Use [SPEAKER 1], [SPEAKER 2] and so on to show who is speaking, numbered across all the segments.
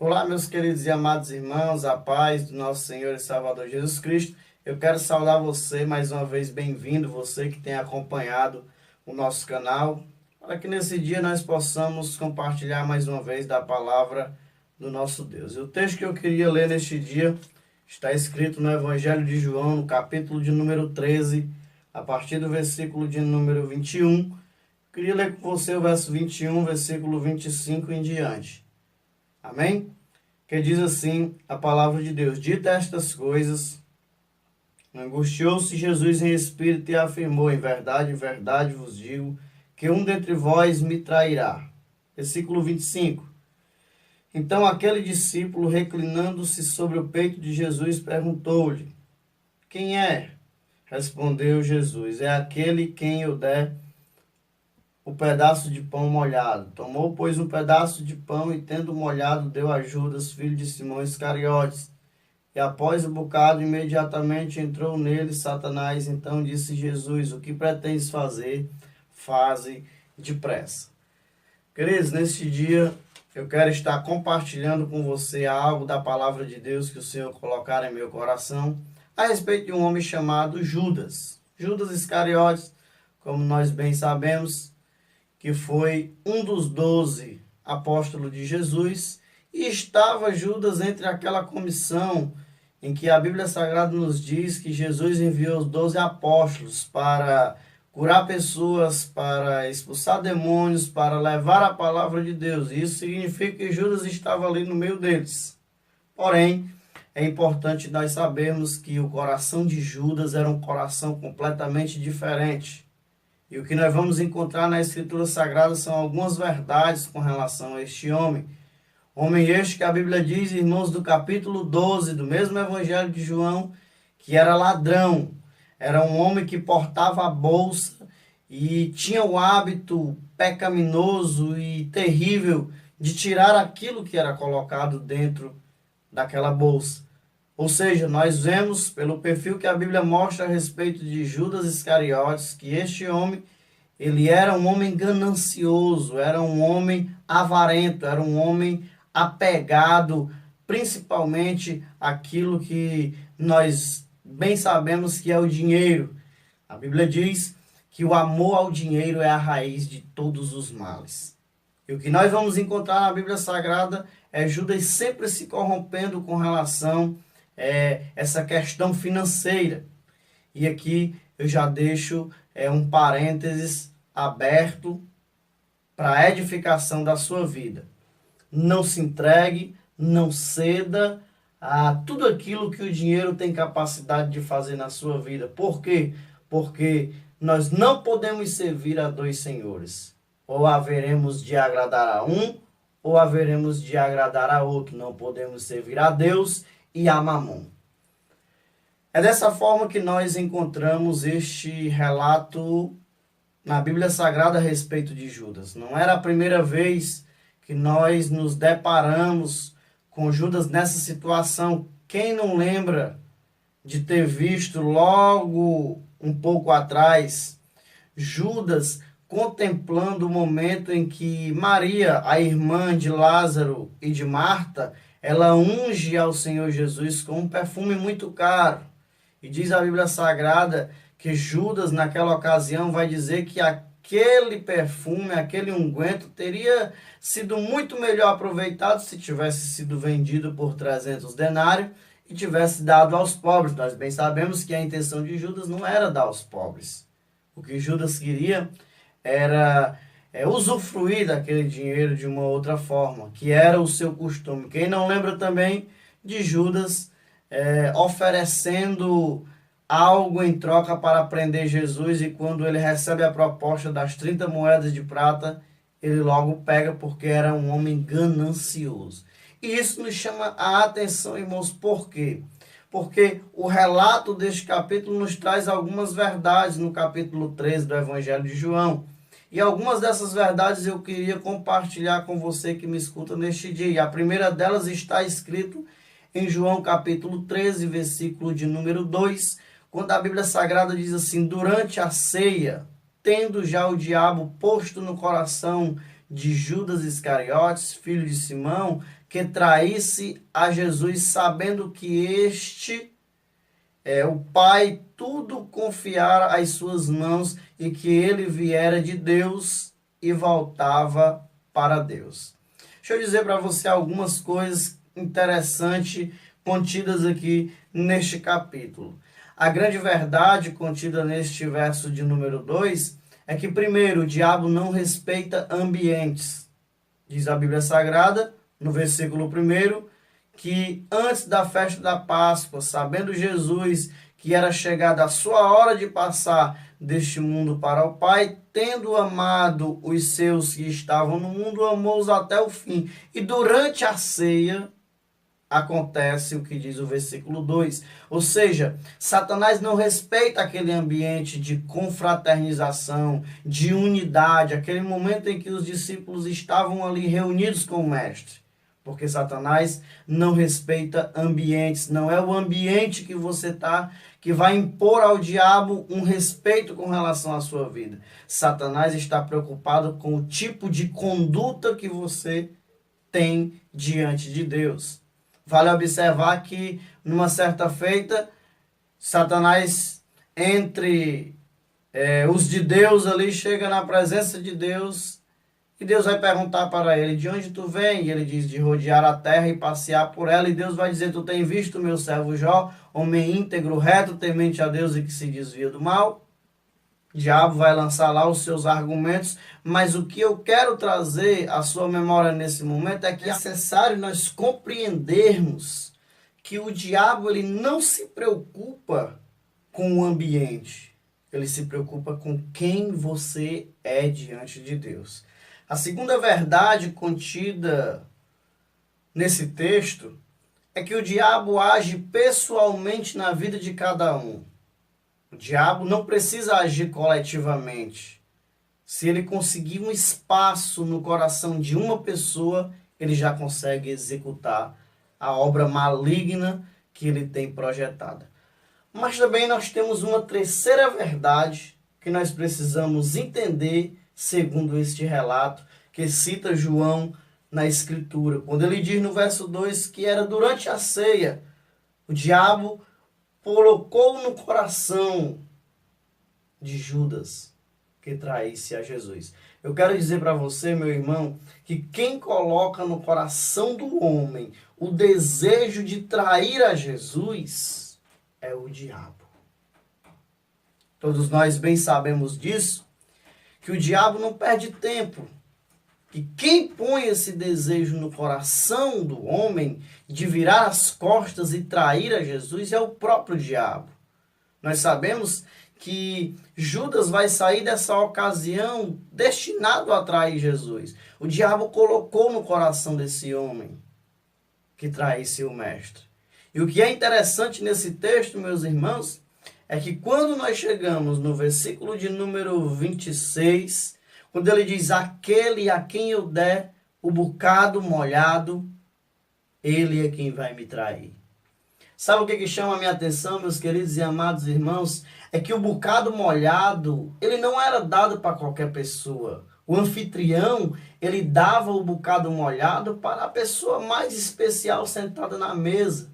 [SPEAKER 1] Olá, meus queridos e amados irmãos, a paz do nosso Senhor e Salvador Jesus Cristo. Eu quero saudar você mais uma vez, bem-vindo, você que tem acompanhado o nosso canal, para que nesse dia nós possamos compartilhar mais uma vez da palavra do nosso Deus. E o texto que eu queria ler neste dia está escrito no Evangelho de João, no capítulo de número 13, a partir do versículo de número 21. Eu queria ler com você o verso 21, versículo 25 em diante. Amém? Que diz assim a palavra de Deus: dita estas coisas, angustiou-se Jesus em espírito e afirmou: em verdade vos digo, que um dentre vós me trairá. Versículo 25. Então aquele discípulo, reclinando-se sobre o peito de Jesus, perguntou-lhe: quem é? Respondeu Jesus: é aquele quem eu der o pedaço de pão molhado. Tomou, pois, um pedaço de pão e, tendo molhado, deu a Judas, filho de Simão Iscariotes. E após o bocado, imediatamente entrou nele Satanás. Então disse Jesus: o que pretendes fazer? Faze depressa. Queridos, neste dia eu quero estar compartilhando com você algo da palavra de Deus que o Senhor colocar em meu coração a respeito de um homem chamado Judas. Judas Iscariotes, como nós bem sabemos, que foi um dos 12 apóstolos de Jesus, e estava Judas entre aquela comissão em que a Bíblia Sagrada nos diz que Jesus enviou os 12 apóstolos para curar pessoas, para expulsar demônios, para levar a palavra de Deus. Isso significa que Judas estava ali no meio deles. Porém, é importante nós sabermos que o coração de Judas era um coração completamente diferente. E o que nós vamos encontrar na Escritura Sagrada são algumas verdades com relação a este homem. Homem este que a Bíblia diz, irmãos, do capítulo 12, do mesmo Evangelho de João, que era ladrão. Era um homem que portava a bolsa e tinha o hábito pecaminoso e terrível de tirar aquilo que era colocado dentro daquela bolsa. Ou seja, nós vemos pelo perfil que a Bíblia mostra a respeito de Judas Iscariotes, que este homem, ele era um homem ganancioso, era um homem avarento, era um homem apegado, principalmente àquilo que nós bem sabemos que é o dinheiro. A Bíblia diz que o amor ao dinheiro é a raiz de todos os males. E o que nós vamos encontrar na Bíblia Sagrada é Judas sempre se corrompendo com relação essa questão financeira. E aqui eu já deixo um parênteses aberto para a edificação da sua vida. Não se entregue, não ceda a tudo aquilo que o dinheiro tem capacidade de fazer na sua vida. Por quê? Porque nós não podemos servir a dois senhores. Ou haveremos de agradar a um, ou haveremos de agradar a outro. Não podemos servir a Deus e a Mamon. É dessa forma que nós encontramos este relato na Bíblia Sagrada a respeito de Judas. Não era a primeira vez que nós nos deparamos com Judas nessa situação. Quem não lembra de ter visto logo um pouco atrás Judas contemplando o momento em que Maria, a irmã de Lázaro e de Marta, ela unge ao Senhor Jesus com um perfume muito caro. E diz a Bíblia Sagrada que Judas, naquela ocasião, vai dizer que aquele perfume, aquele unguento, teria sido muito melhor aproveitado se tivesse sido vendido por 300 denários e tivesse dado aos pobres. Nós bem sabemos que a intenção de Judas não era dar aos pobres. O que Judas queria era usufruir daquele dinheiro de uma outra forma, que era o seu costume. Quem não lembra também de Judas oferecendo algo em troca para prender Jesus, e quando ele recebe a proposta das 30 moedas de prata, ele logo pega, porque era um homem ganancioso. E isso nos chama a atenção, irmãos, por quê? Porque o relato deste capítulo nos traz algumas verdades no capítulo 13 do Evangelho de João. E algumas dessas verdades eu queria compartilhar com você que me escuta neste dia. E a primeira delas está escrito em João capítulo 13, versículo de número 2, quando a Bíblia Sagrada diz assim: durante a ceia, tendo já o diabo posto no coração de Judas Iscariotes, filho de Simão, que traísse a Jesus, sabendo que o Pai tudo confiara às suas mãos e que ele viera de Deus e voltava para Deus. Deixa eu dizer para você algumas coisas interessantes contidas aqui neste capítulo. A grande verdade contida neste verso de número 2 é que, primeiro, o diabo não respeita ambientes. Diz a Bíblia Sagrada, no versículo 1, que antes da festa da Páscoa, sabendo Jesus que era chegada a sua hora de passar deste mundo para o Pai, tendo amado os seus que estavam no mundo, amou-os até o fim. E durante a ceia acontece o que diz o versículo 2. Ou seja, Satanás não respeita aquele ambiente de confraternização, de unidade, aquele momento em que os discípulos estavam ali reunidos com o Mestre. Porque Satanás não respeita ambientes, não é o ambiente que você está que vai impor ao diabo um respeito com relação à sua vida. Satanás está preocupado com o tipo de conduta que você tem diante de Deus. Vale observar que, numa certa feita, Satanás, entre os de Deus ali, chega na presença de Deus e Deus vai perguntar para ele, de onde tu vem? E ele diz, de rodear a terra e passear por ela. E Deus vai dizer, tu tem visto o meu servo Jó, homem íntegro, reto, temente a Deus e que se desvia do mal? O diabo vai lançar lá os seus argumentos, mas o que eu quero trazer à sua memória nesse momento é que é necessário nós compreendermos que o diabo ele não se preocupa com o ambiente, ele se preocupa com quem você é diante de Deus. A segunda verdade contida nesse texto é que o diabo age pessoalmente na vida de cada um. O diabo não precisa agir coletivamente. Se ele conseguir um espaço no coração de uma pessoa, ele já consegue executar a obra maligna que ele tem projetada. Mas também nós temos uma terceira verdade que nós precisamos entender segundo este relato que cita João na Escritura. Quando ele diz no verso 2 que era durante a ceia, o diabo colocou no coração de Judas que traísse a Jesus. Eu quero dizer para você, meu irmão, que quem coloca no coração do homem o desejo de trair a Jesus é o diabo. Todos nós bem sabemos disso, que o diabo não perde tempo. E quem põe esse desejo no coração do homem de virar as costas e trair a Jesus é o próprio diabo. Nós sabemos que Judas vai sair dessa ocasião destinado a trair Jesus. O diabo colocou no coração desse homem que traísse o Mestre. E o que é interessante nesse texto, meus irmãos, é que quando nós chegamos no versículo de número 26, quando ele diz, aquele a quem eu der o bocado molhado, ele é quem vai me trair. Sabe o que chama a minha atenção, meus queridos e amados irmãos? É que o bocado molhado, ele não era dado para qualquer pessoa. O anfitrião, ele dava o bocado molhado para a pessoa mais especial sentada na mesa.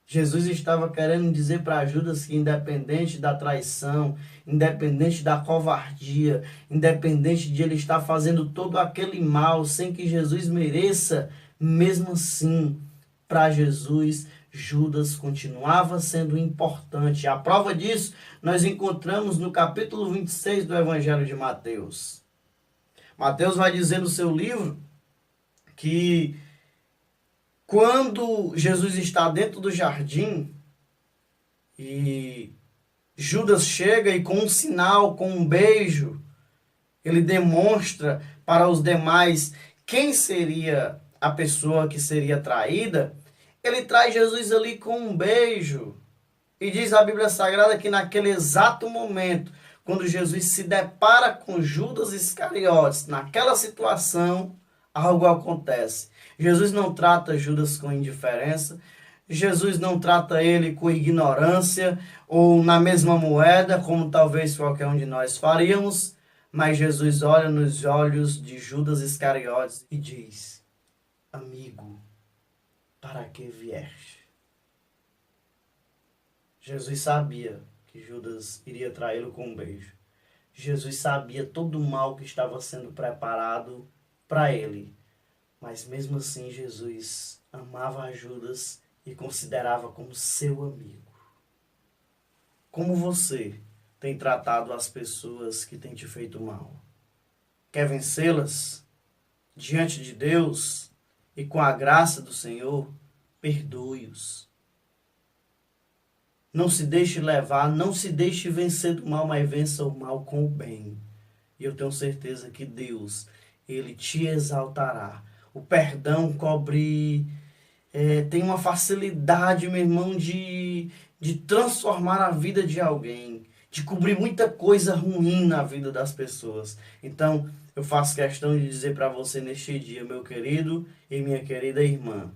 [SPEAKER 1] Jesus estava querendo dizer para Judas que independente da traição, independente da covardia, independente de ele estar fazendo todo aquele mal sem que Jesus mereça, mesmo assim, para Jesus, Judas continuava sendo importante. A prova disso nós encontramos no capítulo 26 do Evangelho de Mateus. Mateus vai dizer no seu livro que quando Jesus está dentro do jardim e Judas chega e com um sinal, com um beijo, ele demonstra para os demais quem seria a pessoa que seria traída, ele traz Jesus ali com um beijo. E diz a Bíblia Sagrada que naquele exato momento, quando Jesus se depara com Judas Iscariotes, naquela situação, algo acontece. Jesus não trata Judas com indiferença, Jesus não trata ele com ignorância ou na mesma moeda, como talvez qualquer um de nós faríamos, mas Jesus olha nos olhos de Judas Iscariotes e diz, amigo, para que vieste? Jesus sabia que Judas iria traí-lo com um beijo. Jesus sabia todo o mal que estava sendo preparado para ele. Mas mesmo assim, Jesus amava a Judas e considerava como seu amigo. Como você tem tratado as pessoas que têm te feito mal? Quer vencê-las? Diante de Deus e com a graça do Senhor, perdoe-os. Não se deixe levar, não se deixe vencer do mal, mas vença o mal com o bem. E eu tenho certeza que Deus, Ele te exaltará. O perdão cobre, tem uma facilidade, meu irmão, de transformar a vida de alguém, de cobrir muita coisa ruim na vida das pessoas. Então, eu faço questão de dizer para você neste dia, meu querido e minha querida irmã,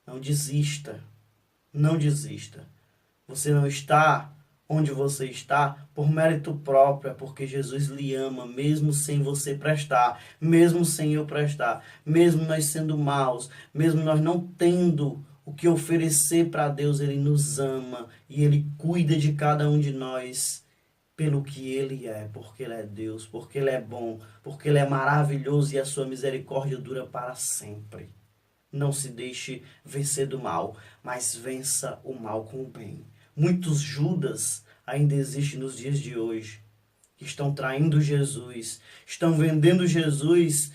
[SPEAKER 1] não desista, não desista. Você não está onde você está por mérito próprio, é porque Jesus lhe ama, mesmo sem você prestar, mesmo sem eu prestar, mesmo nós sendo maus, mesmo nós não tendo o que oferecer para Deus, Ele nos ama e Ele cuida de cada um de nós pelo que Ele é, porque Ele é Deus, porque Ele é bom, porque Ele é maravilhoso e a sua misericórdia dura para sempre. Não se deixe vencer do mal, mas vença o mal com o bem. Muitos Judas ainda existem nos dias de hoje, que estão traindo Jesus, estão vendendo Jesus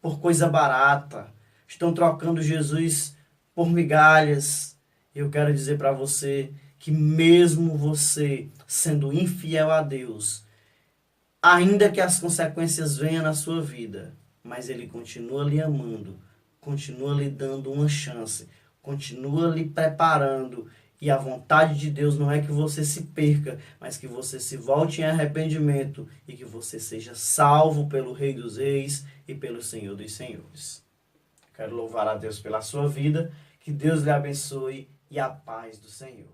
[SPEAKER 1] por coisa barata, estão trocando Jesus por migalhas. Eu quero dizer para você que mesmo você sendo infiel a Deus, ainda que as consequências venham na sua vida, mas Ele continua lhe amando, continua lhe dando uma chance, continua lhe preparando. E a vontade de Deus não é que você se perca, mas que você se volte em arrependimento e que você seja salvo pelo Rei dos Reis e pelo Senhor dos Senhores. Quero louvar a Deus pela sua vida, que Deus lhe abençoe e a paz do Senhor.